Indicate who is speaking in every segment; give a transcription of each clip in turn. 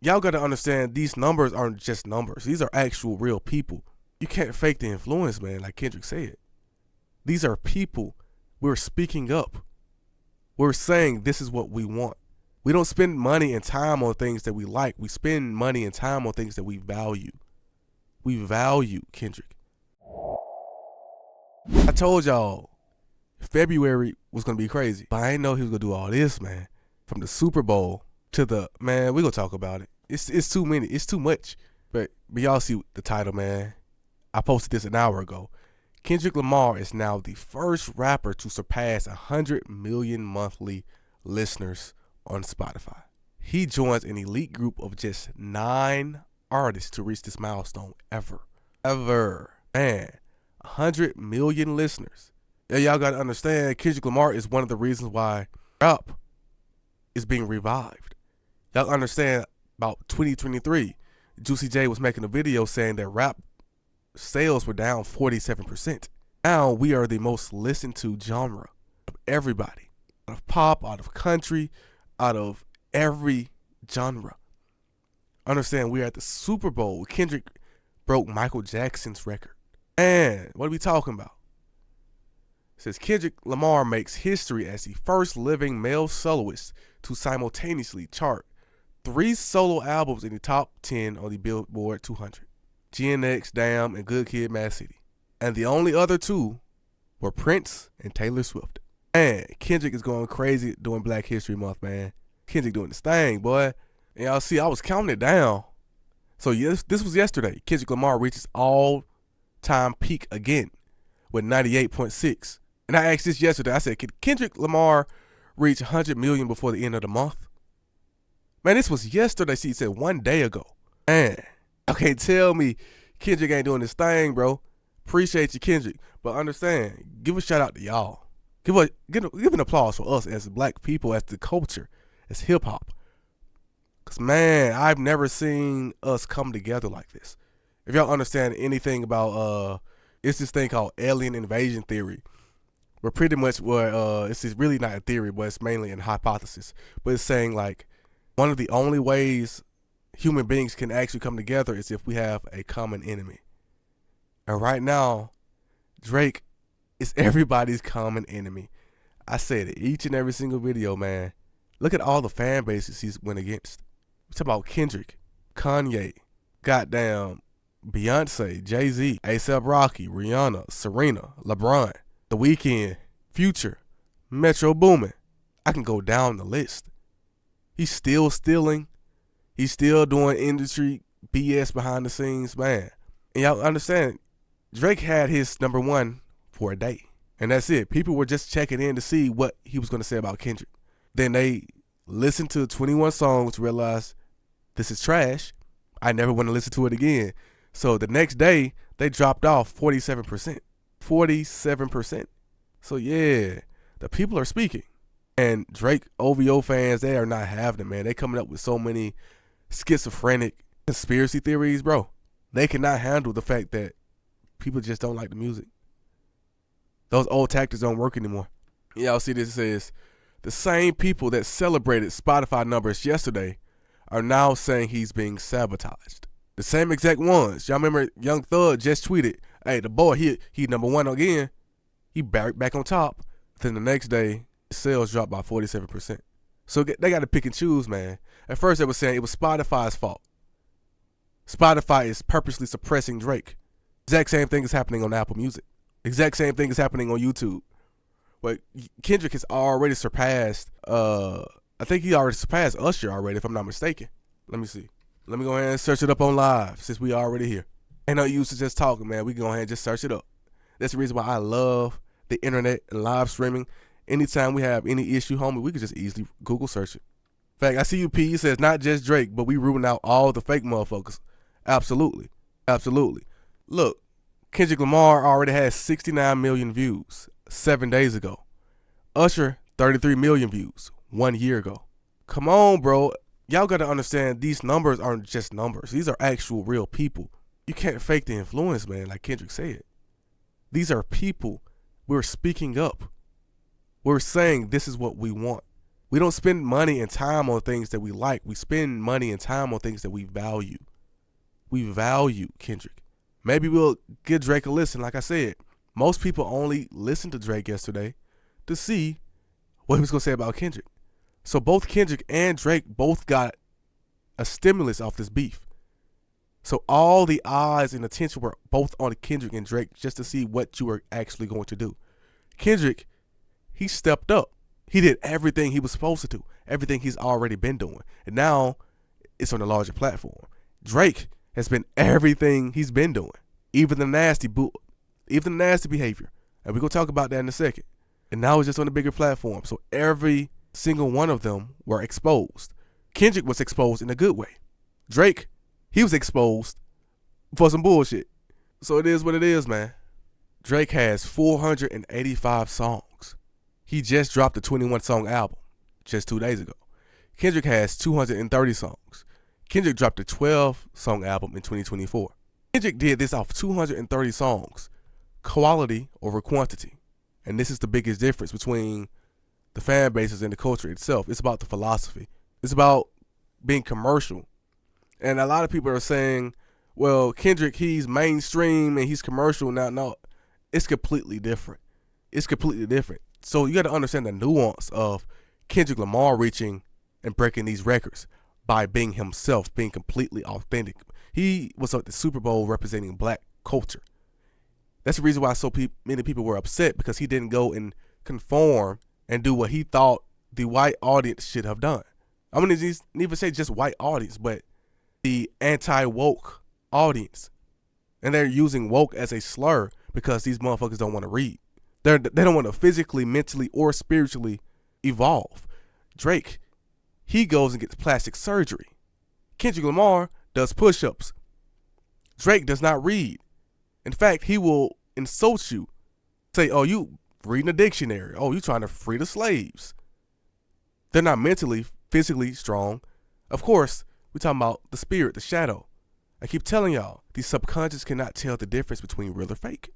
Speaker 1: Y'all got to understand these numbers aren't just numbers. These are actual real people. You can't fake the influence, man, like Kendrick said. These are people. We're speaking up. We're saying this is what we want. We don't spend money and time on things that we like. We spend money and time on things that we value. We value Kendrick. I told y'all February was going to be crazy, but I didn't know he was going to do all this, man. From the Super Bowl to the, man, we're going to talk about it. It's too many. It's too much. But y'all see the title, man. I posted this an hour ago. Kendrick Lamar is now the first rapper to surpass 100 million monthly listeners on Spotify. He joins an elite group of just 9 artists to reach this milestone ever. Man, 100 million listeners. Yeah, y'all got to understand, Kendrick Lamar is one of the reasons why rap is being revived. Y'all understand, about 2023, Juicy J was making a video saying that rap sales were down 47%. Now we are the most listened to genre of everybody. Out of pop, out of country, out of every genre. Understand, we are at the Super Bowl. Kendrick broke Michael Jackson's record. And what are we talking about? It says Kendrick Lamar makes history as the first living male soloist to simultaneously chart 3 solo albums in the top 10 on the Billboard 200. GNX, Damn, and Good Kid, Mad City. And the only other 2 were Prince and Taylor Swift. Man, Kendrick is going crazy during Black History Month, man. Kendrick doing this thing, boy. And y'all see, I was counting it down. So yes, this was yesterday. Kendrick Lamar reaches all-time peak again with 98.6. And I asked this yesterday. I said, could Kendrick Lamar reach 100 million before the end of the month? Man, this was yesterday. See, he said 1 day ago. Man, okay, tell me Kendrick ain't doing this thing, bro. Appreciate you, Kendrick. But understand, give a shout out to y'all. Give an applause for us as black people, as the culture, as hip hop. Because, man, I've never seen us come together like this. If y'all understand anything about, it's this thing called alien invasion theory. Where pretty much it's really not a theory, but it's mainly a hypothesis. But it's saying, like, one of the only ways human beings can actually come together is if we have a common enemy. And right now, Drake is everybody's common enemy. I said it each and every single video, man. Look at all the fan bases he's went against. We talk about Kendrick, Kanye, goddamn Beyonce, Jay-Z, A$AP Rocky, Rihanna, Serena, LeBron, The Weeknd, Future, Metro Boomin. I can go down the list. He's still stealing. He's still doing industry BS behind the scenes, man. And y'all understand, Drake had his #1 for a day. And that's it. People were just checking in to see what he was going to say about Kendrick. Then they listened to 21 songs, realized this is trash. I never want to listen to it again. So the next day, they dropped off 47%. 47%. So yeah, the people are speaking. And Drake OVO fans, they are not having it, man. They coming up with so many schizophrenic conspiracy theories, bro. They cannot handle the fact that people just don't like the music. Those old tactics don't work anymore. Y'all see this, it says, the same people that celebrated Spotify numbers yesterday are now saying he's being sabotaged. The same exact ones. Y'all remember Young Thug just tweeted, hey, the boy, he #1 again. He back on top. Then the next day, sales dropped by 47%. So they got to pick and choose, man. At first, they were saying it was Spotify's fault. Spotify is purposely suppressing Drake. Exact same thing is happening on Apple Music. Exact same thing is happening on YouTube. But Kendrick has already surpassed, I think he already surpassed Usher already, if I'm not mistaken. Let me see. Let me go ahead and search it up on live since we already here. Ain't no use to just talking, man. We can go ahead and just search it up. That's the reason why I love the internet and live streaming. Anytime we have any issue, homie, we can just easily Google search it. In fact, I see you, P. He says, not just Drake, but we rooting out all the fake motherfuckers. Absolutely. Absolutely. Look, Kendrick Lamar already has 69 million views 7 days ago. Usher, 33 million views 1 year ago. Come on, bro. Y'all got to understand these numbers aren't just numbers. These are actual real people. You can't fake the influence, man, like Kendrick said. These are people. We're speaking up. We're saying this is what we want. We don't spend money and time on things that we like. We spend money and time on things that we value. We value Kendrick. Maybe we'll give Drake a listen. Like I said, most people only listened to Drake yesterday to see what he was going to say about Kendrick. So both Kendrick and Drake both got a stimulus off this beef. So all the eyes and attention were both on Kendrick and Drake just to see what you were actually going to do. Kendrick, he stepped up. He did everything he was supposed to do, everything he's already been doing. And now it's on a larger platform. Drake has been everything he's been doing, even the nasty behavior. And we're going to talk about that in a second. And now it's just on a bigger platform. So every single one of them were exposed. Kendrick was exposed in a good way. Drake, he was exposed for some bullshit. So it is what it is, man. Drake has 485 songs. He just dropped a 21-song album just 2 days ago. Kendrick has 230 songs. Kendrick dropped a 12-song album in 2024. Kendrick did this off 230 songs, quality over quantity. And this is the biggest difference between the fan bases and the culture itself. It's about the philosophy. It's about being commercial. And a lot of people are saying, well, Kendrick, he's mainstream and he's commercial now. No, it's completely different. It's completely different. So you got to understand the nuance of Kendrick Lamar reaching and breaking these records by being himself, being completely authentic. He was at the Super Bowl representing black culture. That's the reason why so many people were upset, because he didn't go and conform and do what he thought the white audience should have done. I'm going to even say just white audience, but the anti-woke audience. And they're using woke as a slur because these motherfuckers don't want to read. They don't want to physically, mentally, or spiritually evolve. Drake, he goes and gets plastic surgery. Kendrick Lamar does push-ups. Drake does not read. In fact, he will insult you. Say, oh, you reading a dictionary. Oh, you trying to free the slaves. They're not mentally, physically strong. Of course, we're talking about the spirit, the shadow. I keep telling y'all, these subconscious cannot tell the difference between real or fake.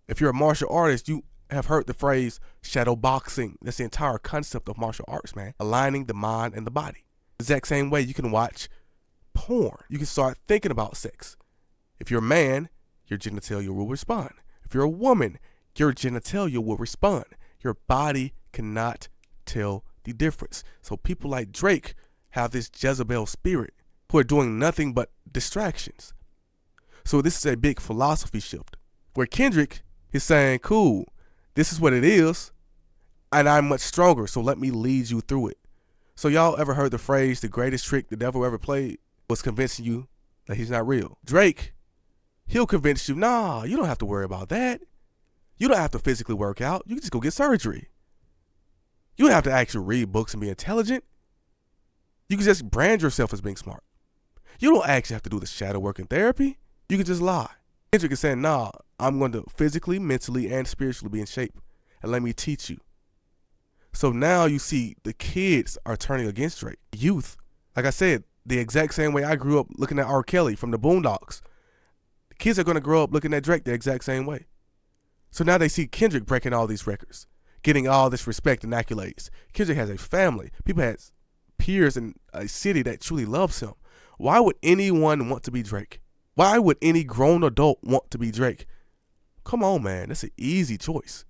Speaker 1: If you're a martial artist, you have heard the phrase shadow boxing. That's the entire concept of martial arts, man. Aligning the mind and the body. The exact same way you can watch porn. You can start thinking about sex. If you're a man, your genitalia will respond. If you're a woman, your genitalia will respond. Your body cannot tell the difference. So people like Drake have this Jezebel spirit who are doing nothing but distractions. So this is a big philosophy shift where Kendrick is saying, cool, this is what it is, and I'm much stronger, so let me lead you through it. So y'all ever heard the phrase, the greatest trick the devil ever played was convincing you that he's not real? Drake, he'll convince you, nah, you don't have to worry about that. You don't have to physically work out. You can just go get surgery. You don't have to actually read books and be intelligent. You can just brand yourself as being smart. You don't actually have to do the shadow work and therapy. You can just lie. Kendrick is saying, nah, I'm going to physically, mentally, and spiritually be in shape. And let me teach you. So now you see the kids are turning against Drake. Youth, like I said, the exact same way I grew up looking at R. Kelly from the Boondocks. The kids are going to grow up looking at Drake the exact same way. So now they see Kendrick breaking all these records, getting all this respect and accolades. Kendrick has a family. People has peers in a city that truly loves him. Why would anyone want to be Drake? Why would any grown adult want to be Drake? Come on, man. That's an easy choice.